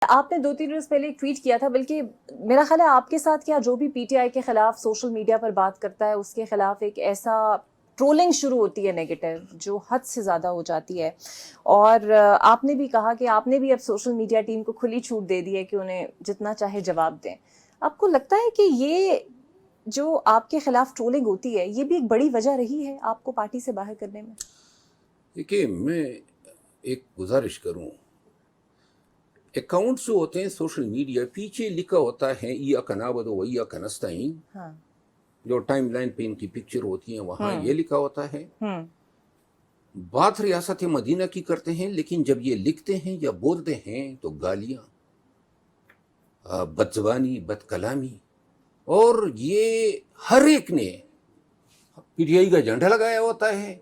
آپ نے 2-3 روز پہلے ایک ٹویٹ کیا تھا، بلکہ میرا خیال ہے آپ کے ساتھ کیا جو بھی پی ٹی آئی کے خلاف سوشل میڈیا پر بات کرتا ہے اس کے خلاف ایک ایسا ٹرولنگ شروع ہوتی ہے نیگیٹو، جو حد سے زیادہ ہو جاتی ہے. اور آپ نے بھی کہا کہ آپ نے بھی اب سوشل میڈیا ٹیم کو کھلی چھوٹ دے دی ہے کہ انہیں جتنا چاہے جواب دیں. آپ کو لگتا ہے کہ یہ جو آپ کے خلاف ٹرولنگ ہوتی ہے یہ بھی ایک بڑی وجہ رہی ہے آپ کو پارٹی سے باہر کرنے میں؟ دیکھیے، میں ایک گزارش کروں، اکاؤنٹس جو ہوتے ہیں سوشل میڈیا، پیچھے لکھا ہوتا ہے ایاک نعبد و ایاک نستعین، جو ٹائم لائن پہ ان کی پکچر ہوتی ہیں وہاں یہ لکھا ہوتا ہے. بات ریاست مدینہ کی کرتے ہیں، لیکن جب یہ لکھتے ہیں یا بولتے ہیں تو گالیاں، بد زبانی، بد کلامی، اور یہ ہر ایک نے پی ٹی آئی کا جھنڈا لگایا ہوتا ہے،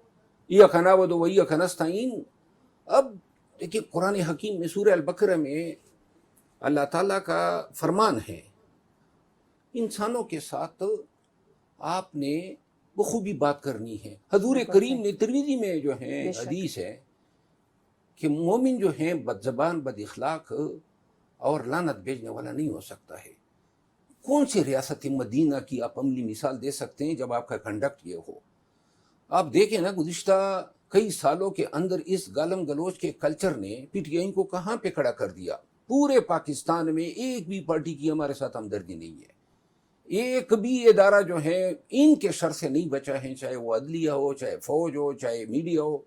ایاک نعبد و ایاک نستعین. اب دیکھیے، قرآن حکیم میں سورہ البقرہ میں اللہ تعالیٰ کا فرمان ہے، انسانوں کے ساتھ آپ نے بخوبی بات کرنی ہے. حضور کریم نے ترمذی میں جو ہے حدیث ہے کہ مومن جو ہیں بد زبان، بد اخلاق اور لعنت بھیجنے والا نہیں ہو سکتا ہے. کون سی ریاست مدینہ کی آپ عملی مثال دے سکتے ہیں جب آپ کا کنڈکٹ یہ ہو؟ آپ دیکھیں نا، گزشتہ کئی سالوں کے اندر اس گالم گلوچ کے کلچر نے پی ٹی آئی کو کہاں پہ کھڑا کر دیا. پورے پاکستان میں ایک بھی پارٹی کی ہمارے ساتھ ہمدردی نہیں ہے، ایک بھی ادارہ جو ہے ان کے شر سے نہیں بچا ہے، چاہے وہ عدلیہ ہو، چاہے فوج ہو، چاہے میڈیا ہو.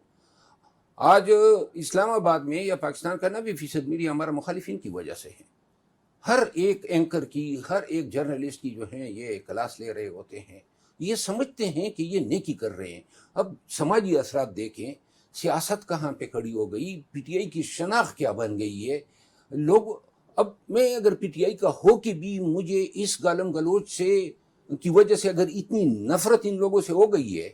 آج اسلام آباد میں یا پاکستان کا 90% میڈیا ہمارا مخالفین کی وجہ سے ہے. ہر ایک اینکر کی، ہر ایک جرنلسٹ کی جو ہیں یہ کلاس لے رہے ہوتے ہیں، یہ سمجھتے ہیں کہ یہ نیکی کر رہے ہیں. اب سماجی اثرات دیکھیں، سیاست کہاں پہ کھڑی ہو گئی، پی ٹی آئی کی شناخت کیا بن گئی ہے. لوگ، اب میں اگر پی ٹی آئی کا ہو کے بھی مجھے اس گالم گلوچ سے کی وجہ سے اگر اتنی نفرت ان لوگوں سے ہو گئی ہے،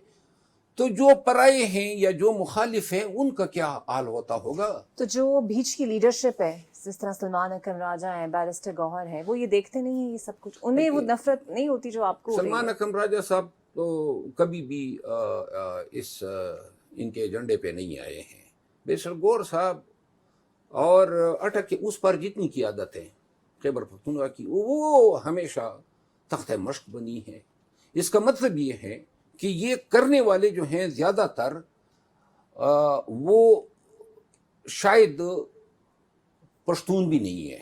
تو جو پرائے ہیں یا جو مخالف ہیں ان کا کیا حال ہوتا ہوگا. تو جو بیچ کی لیڈرشپ ہے، جس طرح سلمان اکرم راجہ ہیں، بیرسٹر گوہر ہیں، وہ یہ دیکھتے نہیں ہیں یہ سب کچھ، انہیں وہ نفرت نہیں ہوتی جو آپ کو ہو رہی ہے؟ سلمان اکرم راجہ صاحب تو کبھی بھی ان کے ایجنڈے پہ نہیں آئے ہیں. بیرسٹر گور صاحب اور اٹک کے اس پر جتنی قیادت ہے خیبر پختونخوا کی، وہ ہمیشہ تخت مشق بنی ہے. اس کا مطلب یہ ہے کہ یہ کرنے والے جو ہیں زیادہ تر وہ شاید پشتون بھی نہیں ہے.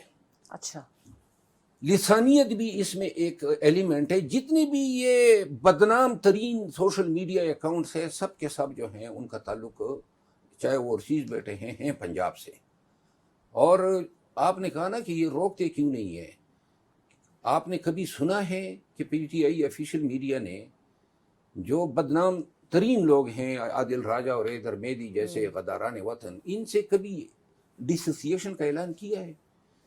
اچھا، لسانیت بھی اس میں ایک ایلیمنٹ ہے. جتنے بھی یہ بدنام ترین سوشل میڈیا اکاؤنٹس ہیں، سب کے سب جو ہیں ان کا تعلق، چاہے وہ اوورسیز بیٹھے ہیں پنجاب سے. اور آپ نے کہا نا کہ یہ روکتے کیوں نہیں ہے. آپ نے کبھی سنا ہے کہ P T I official media نے جو بدنام ترین لوگ ہیں، عادل راجہ اور حیدر مہدی جیسے غداران وطن، ان سے کبھی ڈسوسییشن کا اعلان کیا ہے؟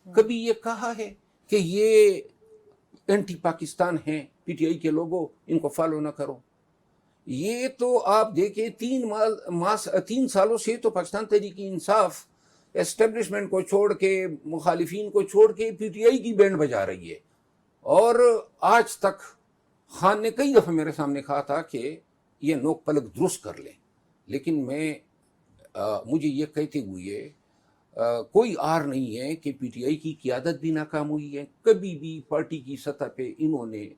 کبھی یہ کہا ہے کہ یہ اینٹی پاکستان ہیں، پی ٹی آئی کے لوگوں ان کو فالو نہ کرو؟ یہ تو آپ دیکھیں 3 سالوں سے تو پاکستان تحریک انصاف اسٹیبلشمنٹ کو چھوڑ کے، مخالفین کو چھوڑ کے پی ٹی آئی کی بینڈ بجا رہی ہے. اور آج تک خان نے کئی دفعہ میرے سامنے کہا تھا کہ یہ نوک پلک درست کر لیں، لیکن مجھے یہ کہتے ہوئے کوئی آر نہیں ہے کہ پی ٹی آئی کی قیادت بھی ناکام ہوئی ہے. کبھی بھی پارٹی کی سطح پہ انہوں نے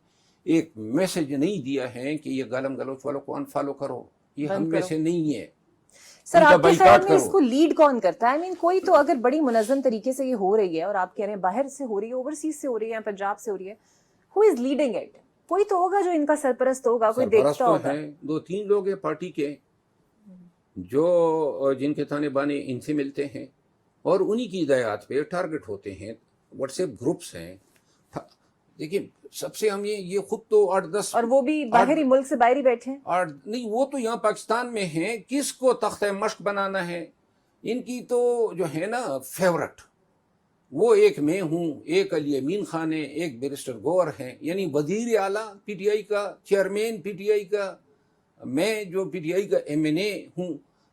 ایک میسج نہیں دیا ہے کہ یہ گالم گلوچ والوں کو انفالو کرو، یہ ہم میں سے نہیں ہے. سر، آپ کے خیال میں اس کو لیڈ کون کرتا ہے؟ کوئی تو اگر بڑی منظم طریقے سے یہ ہو رہی ہے، اور آپ کہہ رہے ہیں باہر سے ہو رہی ہے، اوورسیز سے ہو رہی ہے، پنجاب سے ہو رہی ہے، who is leading it؟ کوئی تو ہوگا جو ان کا سرپرست ہوگا، کوئی دیکھتا ہوگا. سرپرست ہیں 2-3 لوگ ہیں پارٹی کے جو جن کے تانے بانے ان سے ملتے ہیں، اور انہی کی ہدایات پہ ٹارگٹ ہوتے ہیں. واٹس ایپ گروپس ہیں. دیکھیں، سب سے ہم یہ خود تو 8-10، اور وہ بھی باہر ہی، ملک سے باہر ہی بیٹھے ہیں. نہیں، وہ تو یہاں پاکستان میں ہیں. کس کو تختہ مشق بنانا ہے؟ ان کی تو جو ہے نا فیورٹ، وہ ایک میں ہوں، ایک علی امین خان ہے، ایک بیرسٹر گور ہیں، یعنی وزیر اعلیٰ پی ٹی آئی کا، چیئرمین پی ٹی آئی کا، میں جو پی ٹی آئی کا ایم این اے ہوں.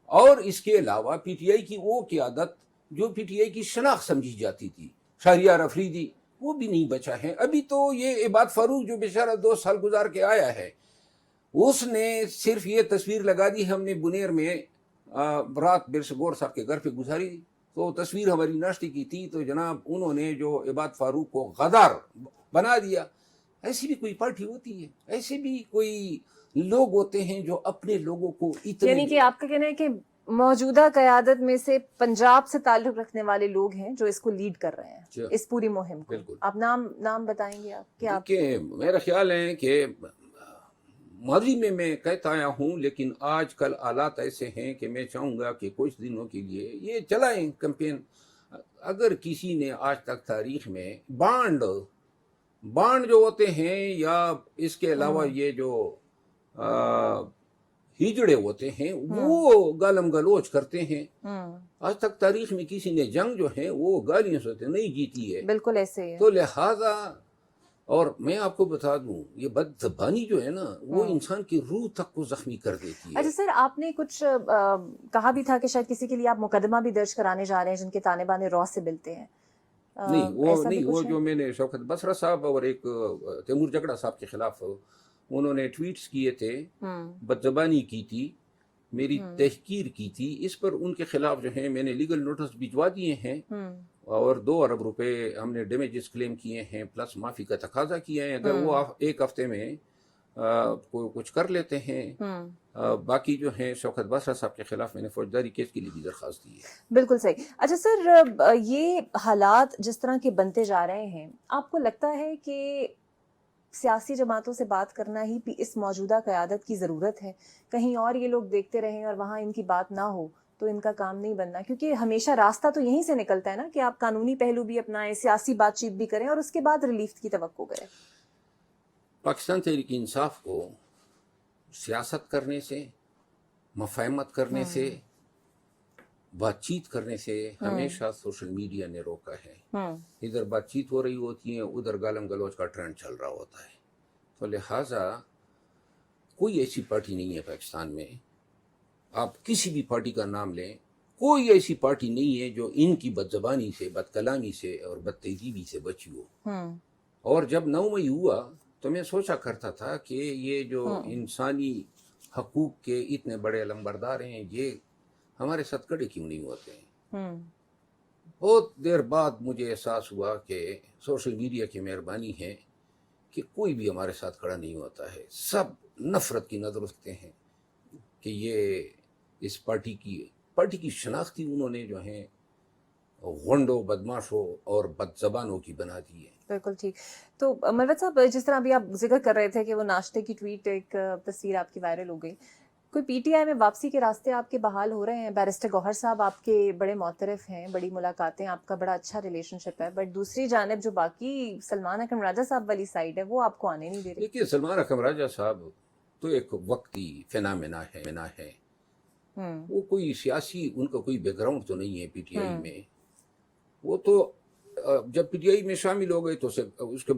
اور اس کے علاوہ پی ٹی آئی کی وہ قیادت جو پی ٹی آئی کی شناخت سمجھی جاتی تھی، شہریار افریدی، وہ بھی نہیں بچا ہے. ابھی تو یہ عباد فاروق جو بیچارہ 2 سال گزار کے آیا ہے، اس نے صرف یہ تصویر لگا دی، ہم نے بنیر میں رات بیرسٹر گور صاحب کے گھر پہ گزاری. تو تصویر ہماری ناشتے کی تھی تو جناب انہوں نے جو عباد فاروق کو غدار بنا دیا. ایسی بھی کوئی پارٹی ہوتی ہے, ایسے بھی کوئی لوگ ہوتے ہیں جو اپنے لوگوں کو اتنے, یعنی کہ آپ کا کہنا ہے کہ موجودہ قیادت میں سے پنجاب سے تعلق رکھنے والے لوگ ہیں جو اس کو لیڈ کر رہے ہیں اس پوری مہم کو. بالکل. آپ نام بتائیں گے آپ کیا؟ کہ میرا خیال ہے کہ ماضی میں کہتا آیا ہوں, لیکن آج کل حالات ایسے ہیں کہ میں چاہوں گا کہ کچھ دنوں کے لیے یہ چلائیں کیمپین. اگر کسی نے آج تک تاریخ میں بانڈ جو ہوتے ہیں یا اس کے علاوہ یہ جو ہجڑے ہوتے ہیں وہ گالم گلوچ کرتے ہیں, آج تک تاریخ میں کسی نے جنگ جو ہے وہ گالیوں سے نہیں جیتی ہے. بالکل ایسے ہے. تو لہذا, اور میں آپ کو بتا دوں یہ بد زبانی جو ہے نا وہ انسان کی روح تک کو زخمی کر دیتی ہے. اچھا سر, آپ نے کچھ کہا بھی تھا کہ شاید کسی کے لیے آپ مقدمہ بھی درج کرانے جا رہے ہیں جن کے تانے بانے رو سے ملتے ہیں. نہیں وہ جو میں نے شوکت بسرا صاحب اور ایک تیمور جگڑا صاحب کے خلاف انہوں نے ٹویٹس کیے تھے, بد زبانی کی تھی, میری تحقیر کی تھی, اس پر ان کے خلاف جو ہے میں نے لیگل نوٹس بھجوا دیے ہیں اور 2 ارب روپے ہم نے ڈیمیجز کلیم کیے ہیں پلس معافی کا تقاضا کیا ہے. اگر وہ ایک ہفتے میں کچھ کر لیتے ہیں, باقی جو ہیں شوکت باسرا صاحب کے خلاف میں نے فوجداری کیس کے لیے بھی درخواست دی ہے. بالکل صحیح. اچھا سر, یہ حالات جس طرح کے بنتے جا رہے ہیں, آپ کو لگتا ہے کہ سیاسی جماعتوں سے بات کرنا ہی اس موجودہ قیادت کی ضرورت ہے؟ کہیں اور یہ لوگ دیکھتے رہیں اور وہاں ان کی بات نہ ہو تو ان کا کام نہیں بننا, کیونکہ ہمیشہ راستہ تو یہیں سے نکلتا ہے نا کہ آپ قانونی پہلو بھی اپنائیں, سیاسی بات چیت بھی کریں اور اس کے بعد ریلیف کی توقع کریں. پاکستان تحریک انصاف کو سیاست کرنے سے, مفاہمت کرنے سے, بات چیت کرنے سے ہمیشہ سوشل میڈیا نے روکا ہے. ادھر بات چیت ہو رہی ہوتی ہے, ادھر گالم گلوچ کا ٹرینڈ چل رہا ہوتا ہے. تو لہٰذا کوئی ایسی پارٹی نہیں ہے پاکستان میں, آپ کسی بھی پارٹی کا نام لیں, کوئی ایسی پارٹی نہیں ہے جو ان کی بد زبانی سے, بد کلامی سے اور بد تہذیبی سے بچی ہو. اور جب 9 مئی ہوا تو میں سوچا کرتا تھا کہ یہ جو انسانی حقوق کے اتنے بڑے علمبردار ہیں یہ ہمارے ساتھ کھڑے کیوں نہیں ہوتے ہیں. بہت دیر بعد مجھے احساس ہوا کہ سوشل میڈیا کی مہربانی ہے کہ کوئی بھی ہمارے ساتھ کھڑا نہیں ہوتا ہے. سب نفرت کی نظر رکھتے ہیں کہ یہ اس پارٹی کی شناختی انہوں نے جو ہیں غنڈوں, بدماشوں اور بد زبانوں کی بنا دی ہے. بالکل ٹھیک. تو مروت صاحب, جس طرح ابھی آپ ذکر کر رہے تھے کہ وہ ناشتے کی ٹویٹ, ایک تصویر آپ کی وائرل ہو گئی, کوئی پی ٹی آئی میں واپسی کے راستے آپ کے بحال ہو رہے ہیں؟ بیرسٹر گوہر صاحب آپ کے بڑے معترف ہیں, بڑی ملاقاتیں, آپ کا بڑا اچھا ریلیشن شپ ہے, بٹ دوسری جانب جو باقی سلمان اکرم راجہ صاحب والی سائڈ ہے وہ آپ کو آنے نہیں دے رہی. دیکھیے, سلمان اکرم راجہ صاحب تو ایک وقتی فینامنا ہے, وہ کوئی سیاسی, ان کا کوئی بیک گراؤنڈ تو نہیں ہے پی ٹی آئی میں. وہ تو جب پی ٹی آئی میں شامل ہو گئے تو اس کے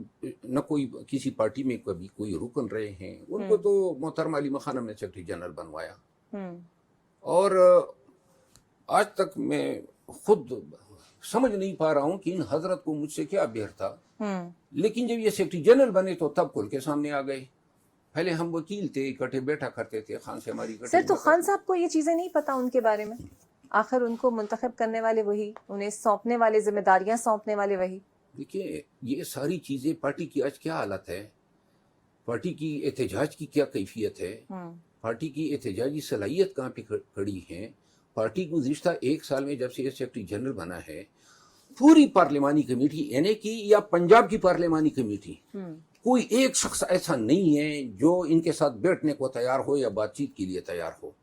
نہ کوئی کسی پارٹی میں کبھی کوئی رکن رہے ہیں. ان کو تو محترمہ علی خانم نے سیکرٹری جنرل بنوایا, اور آج تک میں خود سمجھ نہیں پا رہا ہوں کہ ان حضرت کو مجھ سے کیا بہر تھا. لیکن جب یہ سیکرٹری جنرل بنے تو تب کھل کے سامنے آ گئے. پہلے ہم وکیل تھے, اکٹھے بیٹھا کرتے تھے, خان سے ہماری سر. تو خان صاحب کو یہ چیزیں نہیں پتا ان کے بارے میں؟ آخر ان کو منتخب کرنے والے وہی, انہیں سونپنے والے, ذمہ داریاں سونپنے والے وہی. دیکھیے, یہ ساری چیزیں, پارٹی کی آج کیا حالت ہے, پارٹی کی احتجاج کی کیا کیفیت ہے, پارٹی کی احتجاجی صلاحیت کہاں پہ کھڑی ہے. پارٹی گزشتہ 1 سال میں جب سے یہ سیکرٹری جنرل بنا ہے, پوری پارلیمانی کمیٹی این اے کی یا پنجاب کی پارلیمانی کمیٹی, کوئی ایک شخص ایسا نہیں ہے جو ان کے ساتھ بیٹھنے کو تیار ہو یا بات چیت کے لیے تیار ہو.